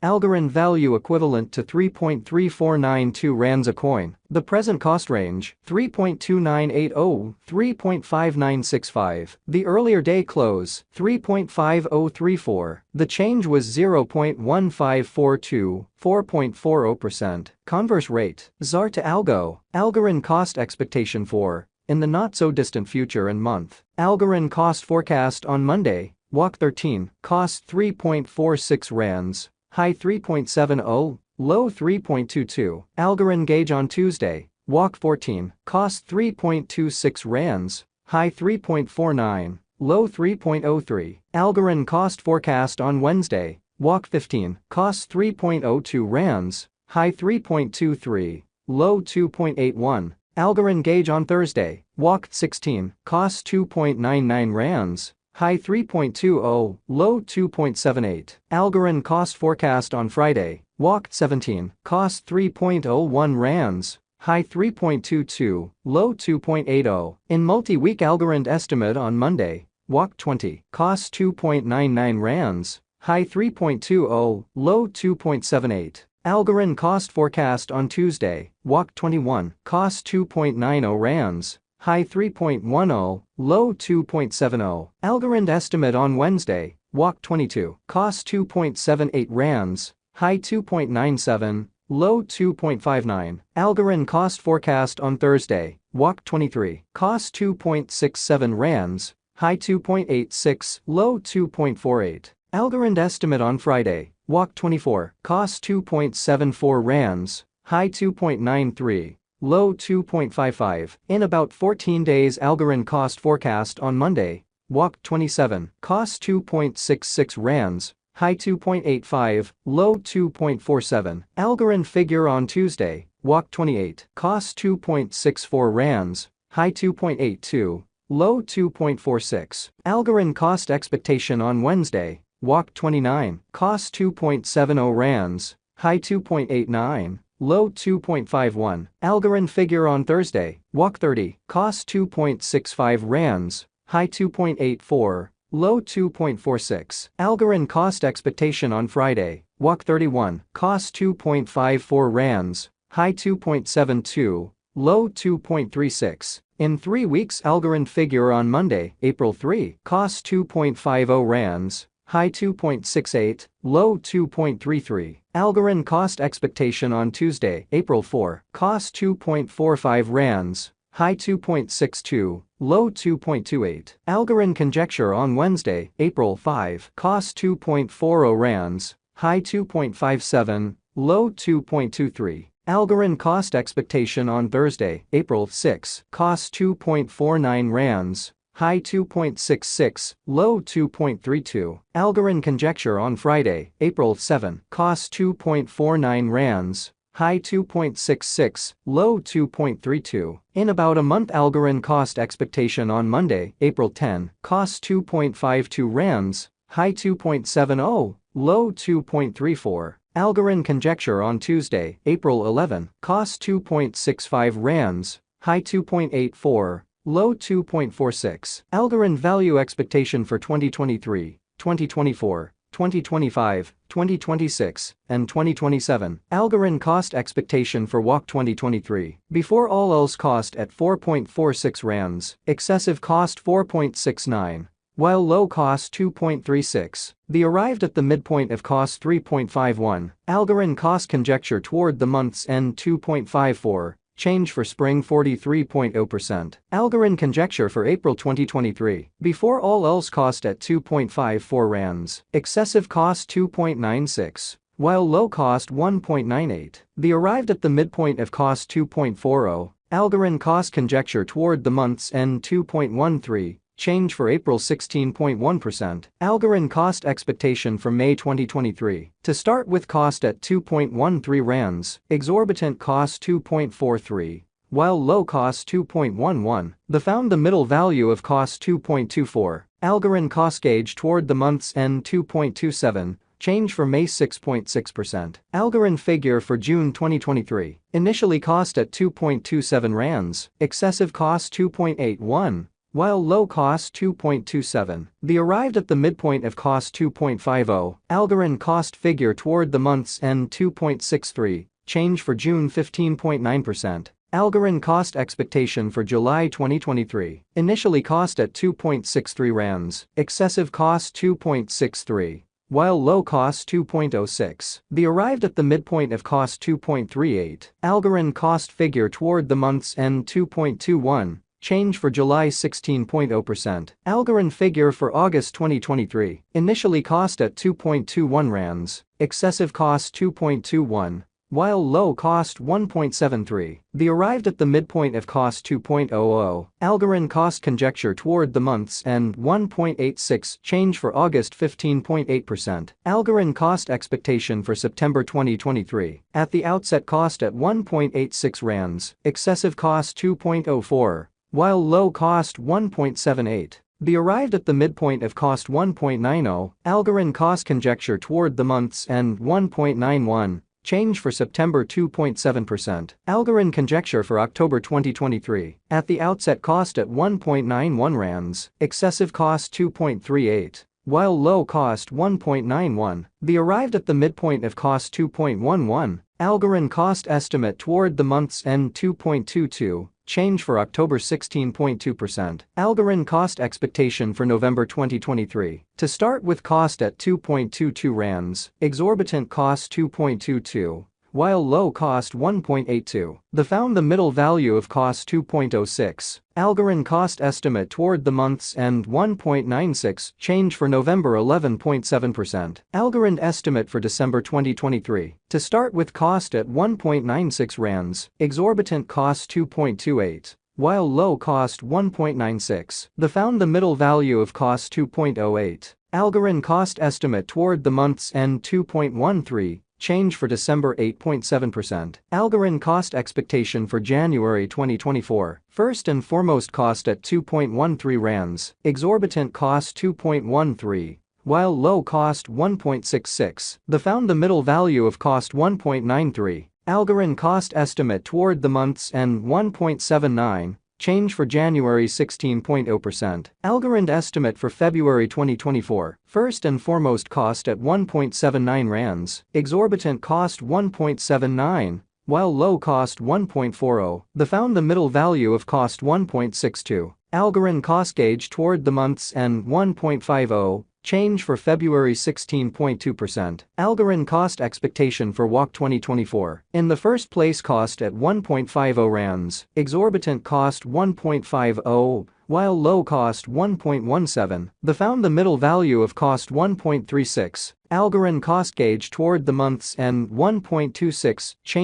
Algorand value equivalent to 3.3492 rands a coin. The present cost range, 3.2980, 3.5965. The earlier day close, 3.5034. The change was 0.1542, 4.40%. Converse rate, ZAR to Algo. Algorand cost expectation for, in the not-so-distant future and month. Algorand cost forecast on Monday, WOC 13, cost 3.46 rands. High 3.70, low 3.22. Algorand gauge on Tuesday, WOC 14, cost 3.26 rands, high 3.49, low 3.03. Algorand cost forecast on Wednesday, WOC 15, cost 3.02 rands, high 3.23, low 2.81. Algorand gauge on Thursday, WOC 16, cost 2.99 rands, high 3.20, low 2.78. Algorand cost forecast on Friday, WOC 17, cost 3.01 rands, high 3.22, low 2.80. In multi-week Algorand estimate on Monday, WOC 20, cost 2.99 rands, high 3.20, low 2.78. Algorand cost forecast on Tuesday, WOC 21, cost 2.90 rands, high 3.10, low 2.70. Algorand estimate on Wednesday, WOC 22, cost 2.78 rands, high 2.97, low 2.59. Algorand cost forecast on Thursday, WOC 23, cost 2.67 rands, high 2.86, low 2.48. Algorand estimate on Friday, WOC 24, cost 2.74 rands, high 2.93. Low 2.55. In about 14 days Algorand cost forecast on Monday, WOC 27, cost 2.66 rands, high 2.85, low 2.47. Algorand figure on Tuesday, WOC 28, cost 2.64 rands, high 2.82, low 2.46. Algorand cost expectation on Wednesday, WOC 29, cost 2.70 rands, high 2.89. Low 2.51. Algorand figure on Thursday, WOC 30, cost 2.65 rands, high 2.84, low 2.46. Algorand cost expectation on Friday, WOC 31, cost 2.54 rands, high 2.72, low 2.36. In 3 weeks Algorand figure on Monday, April 3, cost 2.50 rands, high 2.68, low 2.33. Algorand cost expectation on Tuesday, April 4, cost 2.45 rands, high 2.62, low 2.28. Algorand conjecture on Wednesday, April 5, cost 2.40 rands, high 2.57, low 2.23. Algorand cost expectation on Thursday, April 6, cost 2.49 rands, high 2.66, low 2.32. Algorand conjecture on Friday, April 7, cost 2.49 rands, high 2.66, low 2.32. In about a month Algorand cost expectation on Monday, April 10, cost 2.52 rands, high 2.70, low 2.34. Algorand conjecture on Tuesday, April 11, cost 2.65 rands, high 2.84, low 2.46. Algorand value expectation for 2023, 2024, 2025, 2026, and 2027. Algorand cost expectation for WOC 2023. Before all else cost at 4.46 rands, excessive cost 4.69. While low cost 2.36. The arrived at the midpoint of cost 3.51. Algorand cost conjecture toward the month's end 2.54. Change for spring 43.0%. Algorand conjecture for April 2023. Before all else cost at 2.54 rands. Excessive cost 2.96. While low cost 1.98. The arrived at the midpoint of cost 2.40. Algorand cost conjecture toward the month's end 2.13. Change for April 16.1%. Algorand cost expectation for May 2023. To start with cost at 2.13 rands, exorbitant cost 2.43, while low cost 2.11. The found the middle value of cost 2.24. Algorand cost gauge toward the month's end 2.27. Change for May 6.6%. Algorand figure for June 2023. Initially cost at 2.27 rands, excessive cost 2.81. while low cost 2.27. The arrived at the midpoint of cost 2.50. Algorand cost figure toward the month's end 2.63, change for June 15.9%. Algorand cost expectation for July 2023. Initially cost at 2.63 rands, excessive cost 2.63. While low cost 2.06. The arrived at the midpoint of cost 2.38. Algorand cost figure toward the month's end 2.21. Change for July 16.0%. Algorand figure for August 2023. Initially cost at 2.21 rands, excessive cost 2.21. While low cost 1.73. The arrived at the midpoint of cost 2.00. Algorand cost conjecture toward the month's end 1.86. Change for August 15.8%. Algorand cost expectation for September 2023. At the outset cost at 1.86 rands, excessive cost 2.04. While low cost 1.78. The arrived at the midpoint of cost 1.90. Algorand cost conjecture toward the month's end 1.91. Change for September 2.7%. Algorand conjecture for October 2023. At the outset cost at 1.91 rands, excessive cost 2.38. While low cost 1.91. The arrived at the midpoint of cost 2.11. Algorand cost estimate toward the month's end 2.22. Change for October 16.2%. Algorand cost expectation for November 2023. To start with cost at 2.22 rands, exorbitant cost 2.22, while low cost 1.82. The found the middle value of cost 2.06. Algorand cost estimate toward the month's end 1.96. Change for November 11.7%. Algorand estimate for December 2023. To start with cost at 1.96 rands, exorbitant cost 2.28. While low cost 1.96. The found the middle value of cost 2.08. Algorand cost estimate toward the month's end 2.13. Change for December 8.7%. Algorand cost expectation for January 2024. First and foremost cost at 2.13 rands, exorbitant cost 2.13. While low cost 1.66. The found the middle value of cost 1.93. Algorand cost estimate toward the month's end 1.79. Change for January 16.0%. Algorand estimate for February 2024. First and foremost cost at 1.79 rands, exorbitant cost 1.79. While low cost 1.40. The found the middle value of cost 1.62. Algorand cost gauge toward the month's end 1.50. Change for February 16.2%. Algorand cost expectation for WAC 2024. In the first place cost at 1.50 rands, exorbitant cost 1.50, while low cost 1.17. The found the middle value of cost 1.36. Algorand cost gauge toward the month's end 1.26. Change